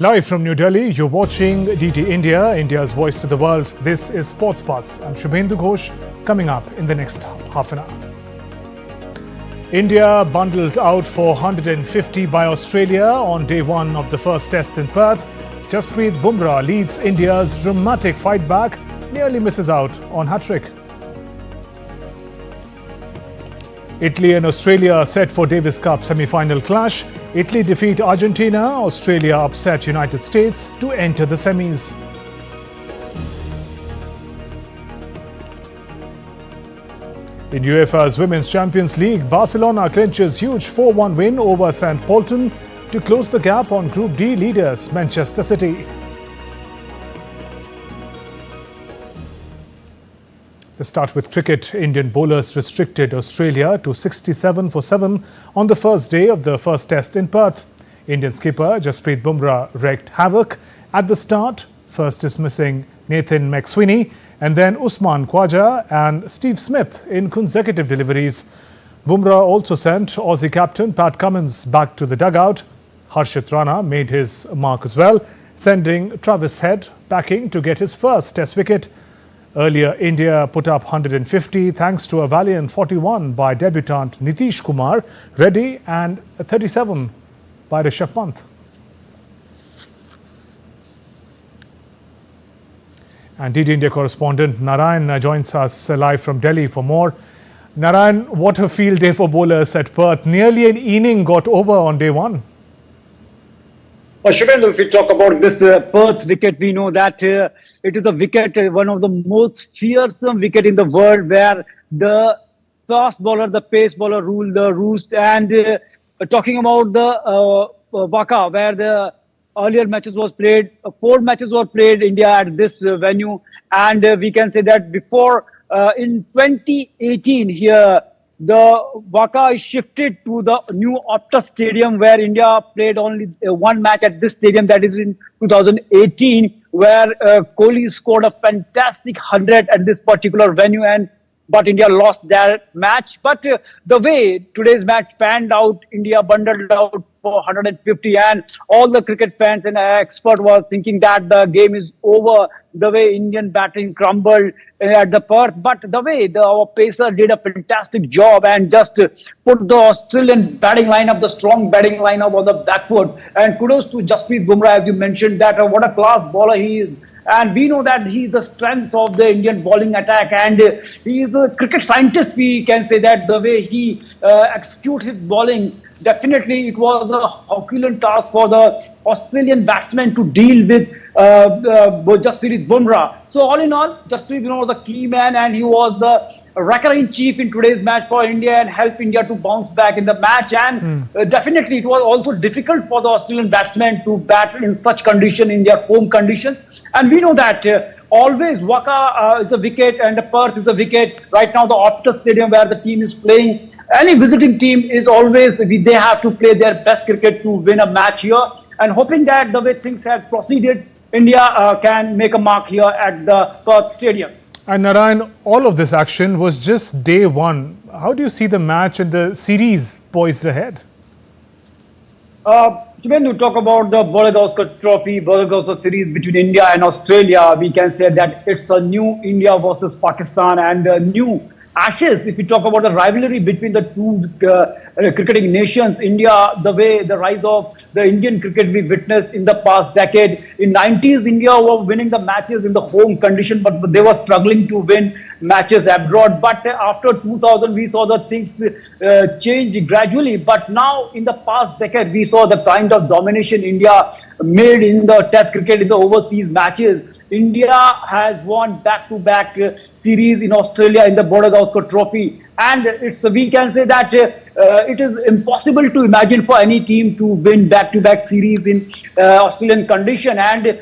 Live from New Delhi, you're watching DT India, India's voice to the world. This is Sports Buzz. I'm Shubhendu Ghosh, coming up in the next half an hour. India bundled out for 150 by Australia on day one of the first test in Perth. Jasprit Bumrah leads India's dramatic fight back, nearly misses out on hat-trick. Italy and Australia are set for Davis Cup semi-final clash. Italy defeat Argentina, Australia upset United States to enter the semis. In UEFA's Women's Champions League, Barcelona clinches huge 4-1 win over St. Polten to close the gap on Group D leaders Manchester City. Let's start with cricket. Indian bowlers restricted Australia to 67 for 7 on the first day of the first test in Perth. Indian skipper Jasprit Bumrah wreaked havoc at the start, first dismissing Nathan McSweeney and then Usman Khawaja and Steve Smith in consecutive deliveries. Bumrah also sent Aussie captain Pat Cummins back to the dugout. Harshit Rana made his mark as well, sending Travis Head backing to get his first test wicket. Earlier, India put up 150 thanks to a valiant 41 by debutant Nitish Kumar Reddy and 37 by Rishabh Pant. And DD India correspondent Narayan joins us live from Delhi for more. Narayan, what a field day for bowlers at Perth. Nearly an inning got over on day one. Well, Shubhendu, if we talk about this Perth wicket, we know that it is a wicket, one of the most fearsome wicket in the world, where the fast bowler, the pace bowler rule the roost. And talking about the Waka, where the earlier matches was played, 4 matches were played India at this venue. And we can say that before, in 2018 here, the Waka is shifted to the new Optus Stadium, where India played only one match at this stadium, that is in 2018, where Kohli scored a fantastic 100 at this particular venue, but India lost that match. But the way today's match panned out, India bundled out for 150, and all the cricket fans and experts were thinking that the game is over, the way Indian batting crumbled at the Perth. But the way our pacer did a fantastic job and just put the Australian batting lineup, the strong batting lineup on the back foot. And kudos to Jasprit Bumrah, as you mentioned, that what a class bowler he is. And we know that he is the strength of the Indian bowling attack, and he is a cricket scientist. We can say that the way he executes his bowling, definitely it was a Herculean task for the Australian batsmen to deal with Jasprit Bumrah. So all in all, Jasprit Bumrah was the key man, and he was the wrecker-in-chief in today's match for India and helped India to bounce back in the match. And definitely it was also difficult for the Australian batsmen to bat in such condition, in their home conditions. And we know that always Waka is a wicket and Perth is a wicket. Right now the Optus Stadium where the team is playing, any visiting team is always, they have to play their best cricket to win a match here. And hoping that the way things have proceeded, India can make a mark here at the Perth Stadium. And Narayan, all of this action was just day one. How do you see the match and the series poised ahead? When you talk about the Doordarshan Trophy, Doordarshan series between India and Australia, we can say that it's a new India versus Pakistan and a new Ashes. If we talk about the rivalry between the two cricketing nations, India, the way the rise of the Indian cricket we witnessed in the past decade. In 90s, India were winning the matches in the home condition, but they were struggling to win matches abroad. But after 2000, we saw the things change gradually. But now, in the past decade, we saw the kind of domination India made in the Test cricket, in the overseas matches. India has won back-to-back series in Australia in the Doordarshan Trophy, and we can say that it is impossible to imagine for any team to win back-to-back series in Australian condition. And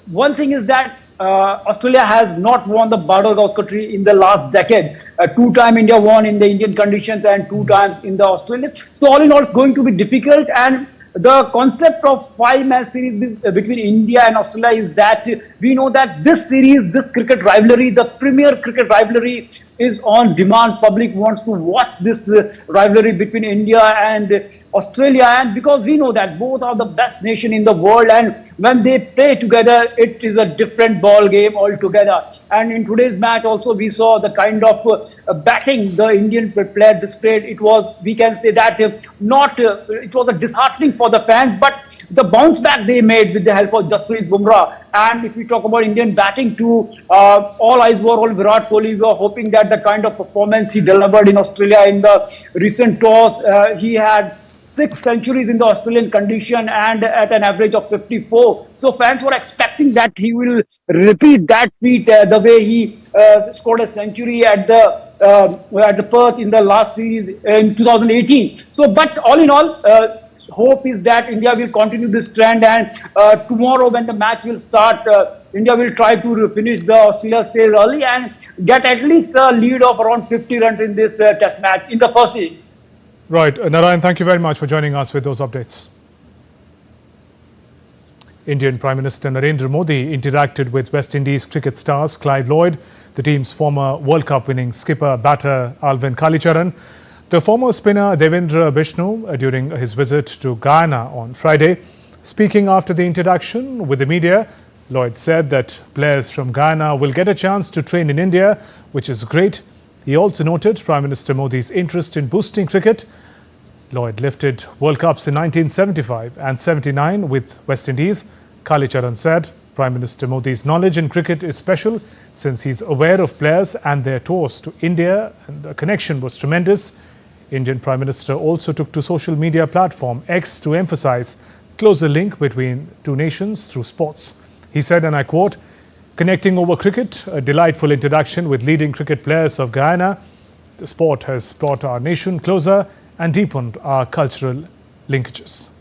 one thing is that Australia has not won the Doordarshan Trophy in the last decade. 2 times India won in the Indian conditions and 2 times in the Australian. So all in all, it's going to be difficult. And the concept of 5-match series between India and Australia is that we know that this series, this cricket rivalry, the premier cricket rivalry is on demand. Public wants to watch this rivalry between India and Australia, and because we know that both are the best nation in the world, and when they play together, it is a different ball game altogether. And in today's match also, we saw the kind of batting the Indian player displayed. It was, we can say that it was a disheartening for the fans, but the bounce back they made with the help of Jasprit Bumrah. And if we talk about Indian batting too, all eyes were on Virat Kohli. We were hoping that the kind of performance he delivered in Australia in the recent tours, he had 6 centuries in the Australian condition and at an average of 54. So fans were expecting that he will repeat that feat the way he scored a century at the Perth in the last series in 2018. So, but all in all, hope is that India will continue this trend, and tomorrow when the match will start, India will try to finish the Australia series early and get at least a lead of around 50 runs in this test match in the first inning. Right. Narayan, thank you very much for joining us with those updates. Indian Prime Minister Narendra Modi interacted with West Indies cricket stars Clive Lloyd, the team's former World Cup winning skipper batter Alvin Kalicharan, the former spinner Devendra Bishnu during his visit to Guyana on Friday. Speaking after the interaction with the media, Lloyd said that players from Guyana will get a chance to train in India, which is great. He also noted Prime Minister Modi's interest in boosting cricket. Lloyd lifted World Cups in 1975 and 79 with West Indies. Kalicharan said Prime Minister Modi's knowledge in cricket is special since he's aware of players and their tours to India, and the connection was tremendous. Indian Prime Minister also took to social media platform X to emphasize closer link between two nations through sports. He said, and I quote, "Connecting over cricket, a delightful interaction with leading cricket players of Guyana. The sport has brought our nation closer and deepened our cultural linkages."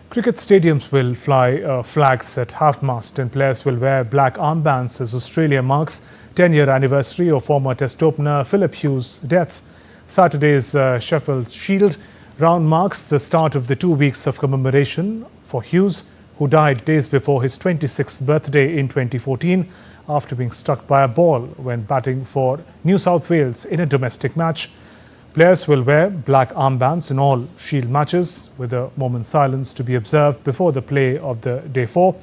Cricket stadiums will fly flags at half-mast and players will wear black armbands as Australia marks 10-year anniversary of former Test opener Phillip Hughes' death. Saturday's Sheffield Shield round marks the start of the 2 weeks of commemoration for Hughes, who died days before his 26th birthday in 2014 after being struck by a ball when batting for New South Wales in a domestic match. Players will wear black armbands in all Shield matches, with a moment's silence to be observed before the play of the Day 4.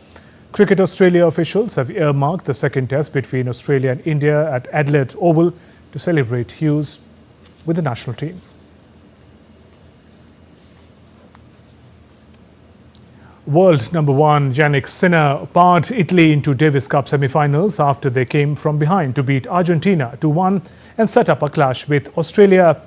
Cricket Australia officials have earmarked the second test between Australia and India at Adelaide Oval to celebrate Hughes with the national team. World number 1 Jannik Sinner barred Italy into Davis Cup semi-finals after they came from behind to beat Argentina 2-1 and set up a clash with Australia.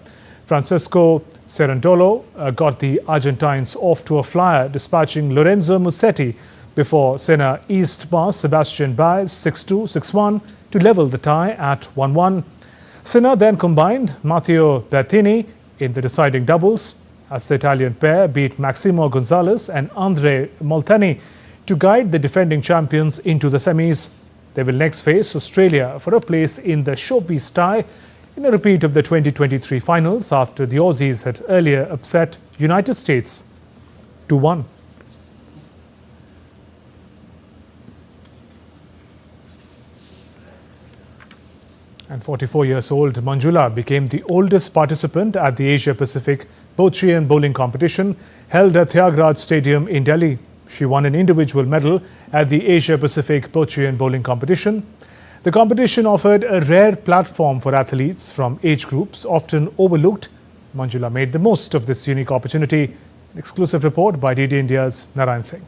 Francesco Cerundolo got the Argentines off to a flyer, dispatching Lorenzo Musetti before Sinner eased past Sebastian Baez 6-2, 6-1 to level the tie at 1-1. Sinner then combined Matteo Bertini in the deciding doubles as the Italian pair beat Maximo Gonzalez and Andre Molteni to guide the defending champions into the semis. They will next face Australia for a place in the showpiece tie in a repeat of the 2023 finals after the Aussies had earlier upset United States 2-1. And 44 years old Manjula became the oldest participant at the Asia Pacific Bocce and Bowling competition held at Thiagraj Stadium in Delhi. She won an individual medal at the Asia Pacific Bocce and Bowling competition. The competition offered a rare platform for athletes from age groups often overlooked. Manjula made the most of this unique opportunity. An exclusive report by DD India's Narayan Singh.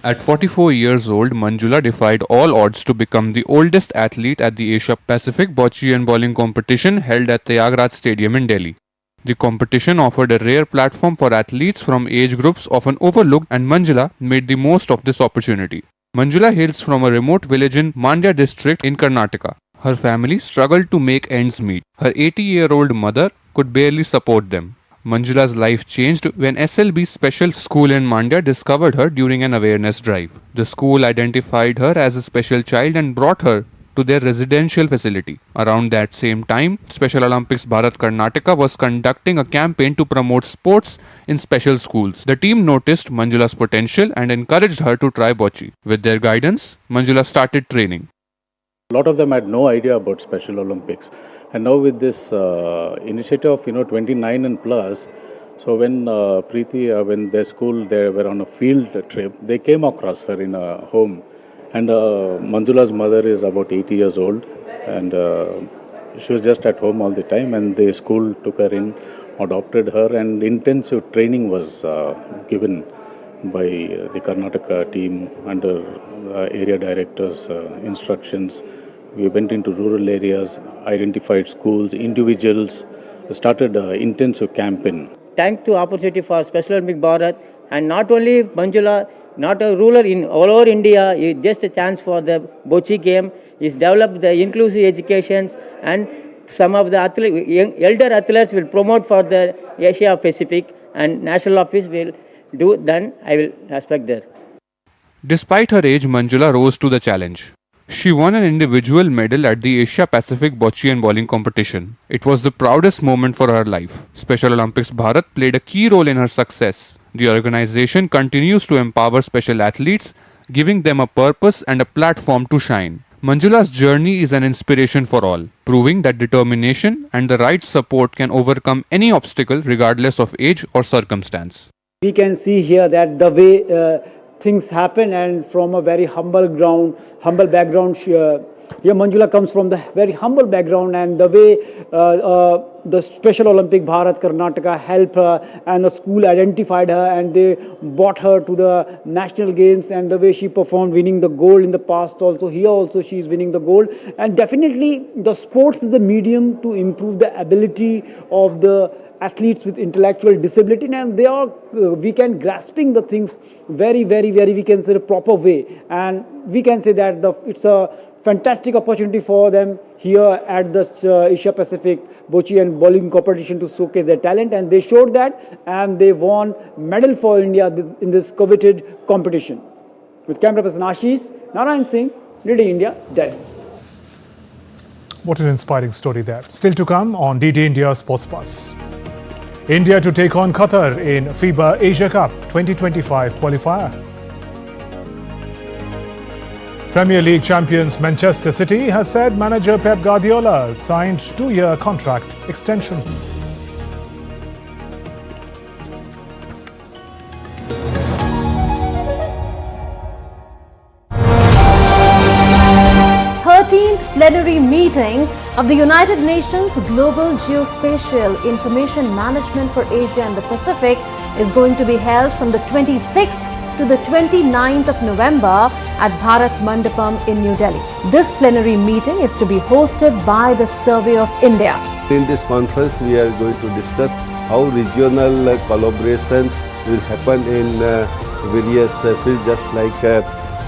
At 44 years old, Manjula defied all odds to become the oldest athlete at the Asia Pacific Bocce and Bowling competition held at Thiagraj Stadium in Delhi. The competition offered a rare platform for athletes from age groups often overlooked, and Manjula made the most of this opportunity. Manjula hails from a remote village in Mandya district in Karnataka. Her family struggled to make ends meet. Her 80-year-old mother could barely support them. Manjula's life changed when SLB Special School in Mandya discovered her during an awareness drive. The school identified her as a special child and brought her to their residential facility. Around that same time, Special Olympics Bharat Karnataka was conducting a campaign to promote sports in special schools. The team noticed Manjula's potential and encouraged her to try bocce. With their guidance, Manjula started training. A lot of them had no idea about Special Olympics, and now with this initiative of 29 and plus, so when when their school they were on a field trip, they came across her in a home, and Manjula's mother is about 80 years old, and she was just at home all the time, and the school took her in, adopted her, and intensive training was given by the Karnataka team under area directors' instructions. We went into rural areas, identified schools, individuals, started an intensive campaign. Thanks to opportunity for Special Olympic Bharat, and not only Manjula, not a ruler in all over India, it's just a chance for the bocce game. Is developed the inclusive educations, and some of the elder athletes will promote for the Asia Pacific, and national office will do. Then I will respect that. Despite her age, Manjula rose to the challenge. She won an individual medal at the Asia Pacific bocce and bowling competition. It was the proudest moment for her life. Special Olympics Bharat played a key role in her success. The organization continues to empower special athletes, giving them a purpose and a platform to shine. Manjula's journey is an inspiration for all, proving that determination and the right support can overcome any obstacle regardless of age or circumstance. We can see here that the way things happen, and from a very humble background, here Manjula comes from the very humble background, and the way the Special Olympic Bharat Karnataka helped her, and the school identified her, and they brought her to the national games, and the way she performed, winning the gold in the past also, here also she is winning the gold. And definitely the sports is a medium to improve the ability of the athletes with intellectual disability, and they are we can grasping the things very we can say a proper way, and we can say that it's a fantastic opportunity for them here at the Asia Pacific bocce and bowling competition to showcase their talent, and they showed that, and they won medal for India in this coveted competition. With camera person Ashish, Narayan Singh, DD India, Delhi. What an inspiring story there. Still to come on DD India Sports Bus. India to take on Qatar in FIBA Asia Cup 2025 qualifier. Premier League champions Manchester City has said manager Pep Guardiola signed 2-year contract extension. Plenary meeting of the United Nations Global Geospatial Information Management for Asia and the Pacific is going to be held from the 26th to the 29th of November at Bharat Mandapam in New Delhi. This plenary meeting is to be hosted by the Survey of India. In this conference, we are going to discuss how regional collaboration will happen in various fields, just like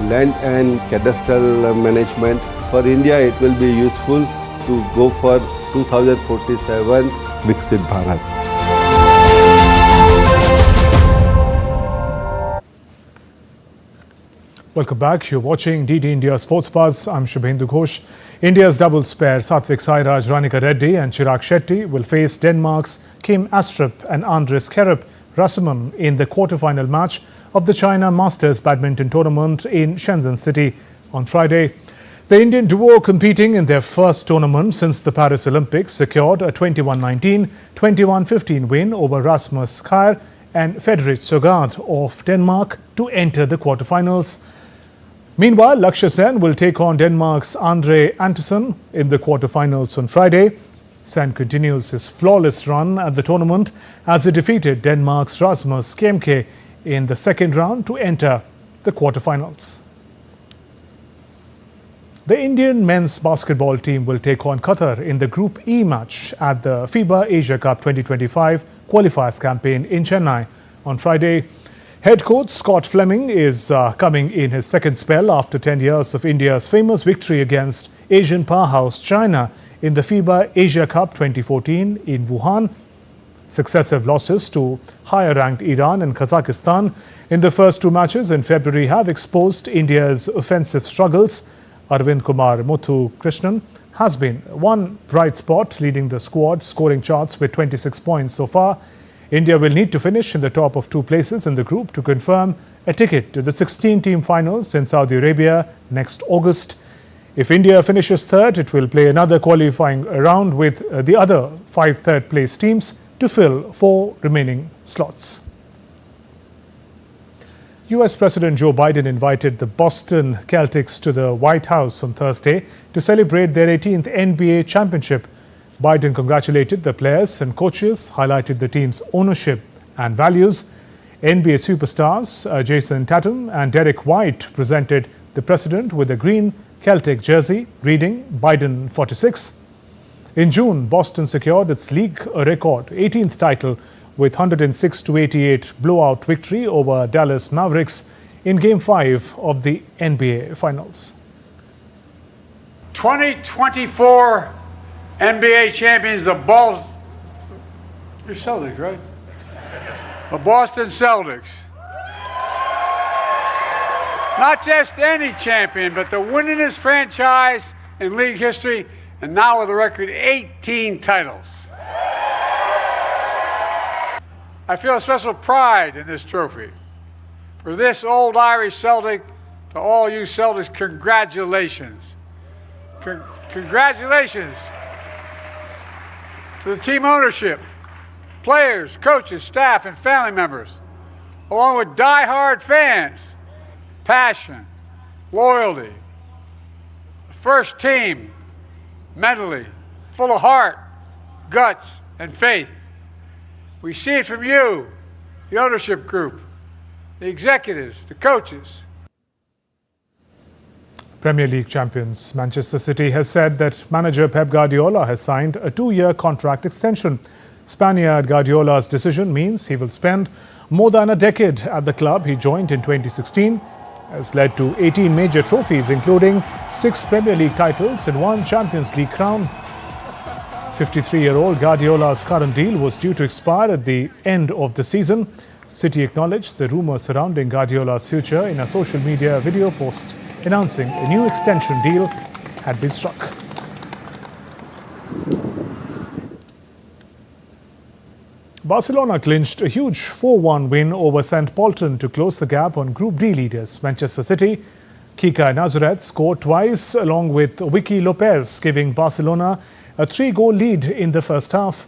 land and cadastral management. For India, it will be useful to go for 2047 Viksit Bharat. Welcome back. You're watching DD India Sports Buzz. I'm Shubhendu Ghosh. India's doubles pair Satvik Sairaj, Ranika Reddy and Chirag Shetty will face Denmark's Kim Astrup and Andres Kerep Rasmussen in the quarter-final match of the China Masters Badminton Tournament in Shenzhen City on Friday. The Indian duo, competing in their first tournament since the Paris Olympics, secured a 21-19, 21-15 win over Rasmus Kjær and Frederik Søgaard of Denmark to enter the quarterfinals. Meanwhile, Lakshya Sen will take on Denmark's Andre Andersen in the quarterfinals on Friday. Sen continues his flawless run at the tournament as he defeated Denmark's Rasmus Kemke in the second round to enter the quarterfinals. The Indian men's basketball team will take on Qatar in the Group E match at the FIBA Asia Cup 2025 qualifiers campaign in Chennai on Friday. Head coach Scott Fleming is coming in his second spell after 10 years of India's famous victory against Asian powerhouse China in the FIBA Asia Cup 2014 in Wuhan. Successive losses to higher-ranked Iran and Kazakhstan in the first two matches in February have exposed India's offensive struggles. Arvind Kumar Muthu Krishnan has been one bright spot, leading the squad scoring charts with 26 points so far. India will need to finish in the top of 2 places in the group to confirm a ticket to the 16-team finals in Saudi Arabia next August. If India finishes third, it will play another qualifying round with the other 5 third-place teams to fill 4 remaining slots. US President Joe Biden invited the Boston Celtics to the White House on Thursday to celebrate their 18th NBA championship. Biden congratulated the players and coaches, highlighted the team's ownership and values. NBA superstars Jason Tatum and Derek White presented the president with a green Celtic jersey reading Biden 46. In June, Boston secured its league record 18th title with 106-88 blowout victory over Dallas Mavericks in Game 5 of the NBA Finals. 2024 NBA champions, the You're Celtics, right? The Boston Celtics. Not just any champion, but the winningest franchise in league history, and now with a record 18 titles. I feel a special pride in this trophy. For this old Irish Celtic, to all you Celtics, congratulations. Congratulations to the team ownership, players, coaches, staff, and family members, along with die-hard fans. Passion, loyalty, the first team, mentally, full of heart, guts, and faith. We see it from you, the ownership group, the executives, the coaches. Premier League champions Manchester City has said that manager Pep Guardiola has signed a 2-year contract extension. Spaniard Guardiola's decision means he will spend more than a decade at the club he joined in 2016, has led to 18 major trophies, including 6 Premier League titles and 1 Champions League crown. 53-year-old Guardiola's current deal was due to expire at the end of the season. City acknowledged the rumours surrounding Guardiola's future in a social media video post announcing a new extension deal had been struck. Barcelona clinched a huge 4-1 win over St. Polten to close the gap on Group D leaders Manchester City. Kika Nazareth scored twice along with Vicky Lopez, giving Barcelona a 3-goal lead in the first half.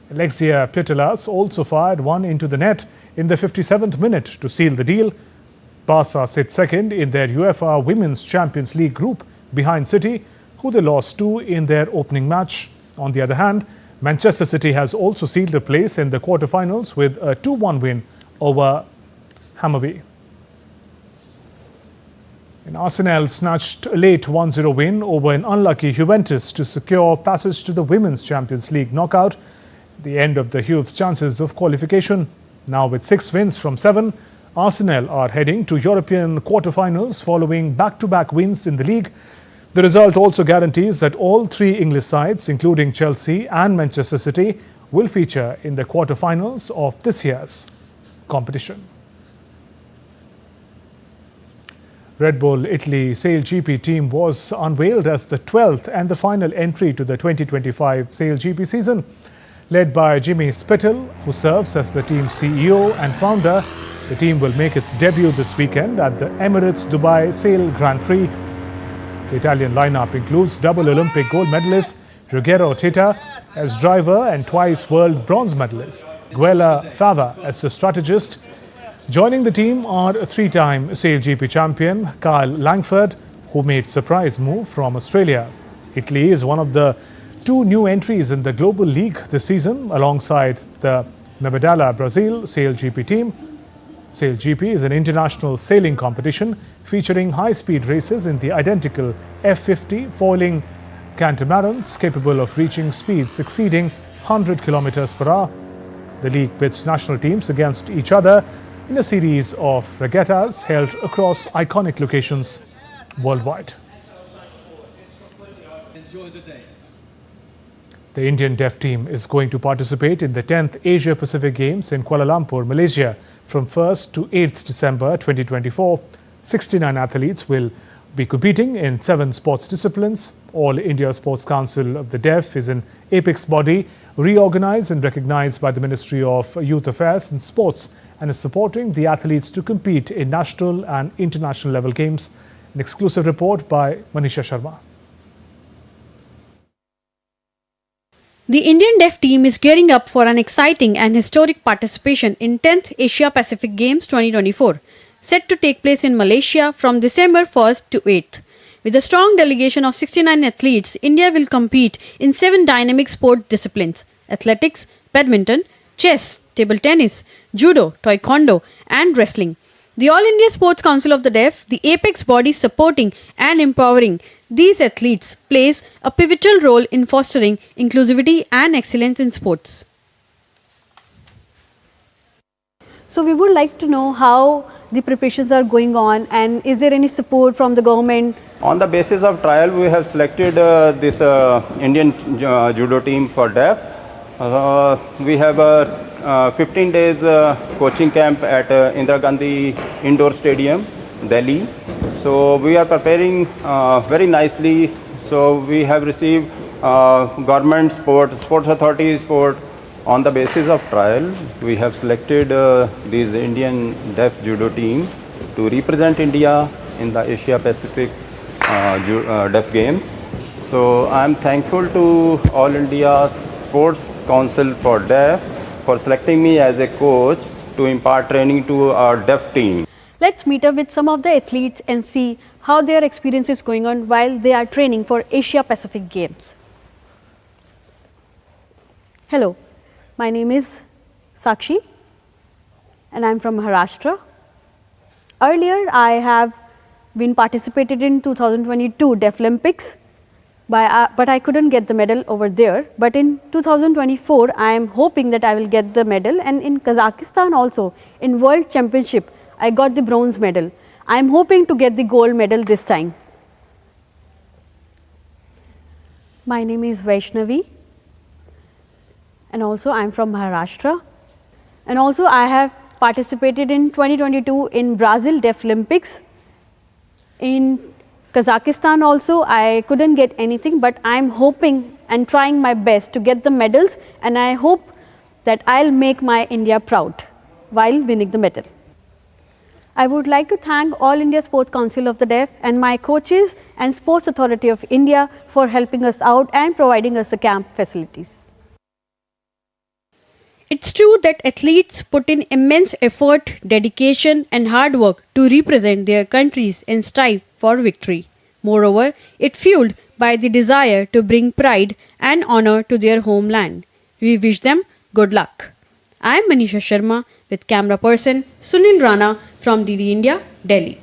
Alexia Putellas also fired one into the net in the 57th minute to seal the deal. Barca sit second in their UEFA Women's Champions League group behind City, who they lost to in their opening match. On the other hand, Manchester City has also sealed a place in the quarterfinals with a 2-1 win over Hammarby. And Arsenal snatched a late 1-0 win over an unlucky Juventus to secure passage to the Women's Champions League knockout, the end of the Hughes' chances of qualification. Now with 6 wins from 7, Arsenal are heading to European quarterfinals following back-to-back wins in the league. The result also guarantees that all 3 English sides, including Chelsea and Manchester City, will feature in the quarterfinals of this year's competition. Red Bull Italy SailGP team was unveiled as the 12th and the final entry to the 2025 SailGP season. Led by Jimmy Spittle, who serves as the team's CEO and founder, the team will make its debut this weekend at the Emirates Dubai Sail Grand Prix. The Italian lineup includes double Olympic gold medalist Ruggero Teta as driver and twice world bronze medalist Guella Fava as the strategist. Joining the team are a 3-time SailGP champion Kyle Langford, who made surprise move from Australia. Italy is one of the 2 new entries in the Global League this season, alongside the Mebedala Brazil SailGP team. SailGP is an international sailing competition featuring high-speed races in the identical F50 foiling catamarans capable of reaching speeds exceeding 100 km per hour. The league pits national teams against each other in a series of regattas held across iconic locations worldwide. The Indian deaf team is going to participate in the 10th Asia Pacific Games in Kuala Lumpur, Malaysia from 1st to 8th December 2024. 69 athletes will be competing in 7 sports disciplines. All India Sports Council of the Deaf is an apex body reorganized and recognized by the Ministry of Youth Affairs and Sports and is supporting the athletes to compete in national and international level games. An exclusive report by Manisha Sharma. The Indian Deaf team is gearing up for an exciting and historic participation in 10th Asia Pacific Games 2024, set to take place in Malaysia from December 1st to 8th. With a strong delegation of 69 athletes, India will compete in 7 dynamic sport disciplines: athletics, badminton, chess, table tennis, judo, taekwondo and wrestling. The All India Sports Council of the Deaf, the apex body supporting and empowering these athletes, plays a pivotal role in fostering inclusivity and excellence in sports. So we would like to know how the preparations are going on, and is there any support from the government? On the basis of trial, we have selected this Indian judo team for deaf. We have a 15 days coaching camp at Indira Gandhi Indoor Stadium, Delhi. So we are preparing very nicely. So we have received government support, sports authority support. On the basis of trial, we have selected this Indian deaf judo team to represent India in the Asia Pacific Deaf Games. So I am thankful to All India Sports Council for Deaf for selecting me as a coach to impart training to our deaf team. Let's meet up with some of the athletes and see how their experience is going on while they are training for Asia Pacific Games. Hello, my name is Sakshi and I am from Maharashtra. Earlier I have been participated in 2022 Deaf Olympics, but I couldn't get the medal over there. But in 2024 I am hoping that I will get the medal, and in Kazakhstan also in World Championship I got the bronze medal. I am hoping to get the gold medal this time. My name is Vaishnavi and also I am from Maharashtra, and also I have participated in 2022 in Brazil Deaf Olympics. In Kazakhstan also I couldn't get anything, but I am hoping and trying my best to get the medals, and I hope that I'll make my India proud while winning the medal. I would like to thank All India Sports Council of the Deaf and my coaches and Sports Authority of India for helping us out and providing us the camp facilities. It's true that athletes put in immense effort, dedication and hard work to represent their countries and strive for victory. Moreover, it's fueled by the desire to bring pride and honor to their homeland. We wish them good luck. I am Manisha Sharma with camera person Sunil Rana from DD India, Delhi.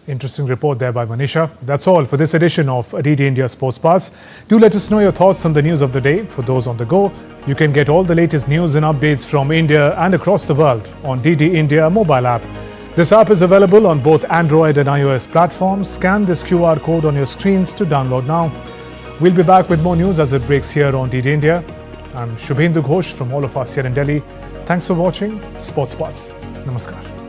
Interesting report there by Manisha. That's all for this edition of DD India Sports Pass. Do let us know your thoughts on the news of the day. For those on the go, you can get all the latest news and updates from India and across the world on DD India mobile app. This app is available on both Android and iOS platforms. Scan this QR code on your screens to download now. We'll be back with more news as it breaks here on DD India. I'm Shubhendu Ghosh from all of us here in Delhi. Thanks for watching Sports Pass. Namaskar.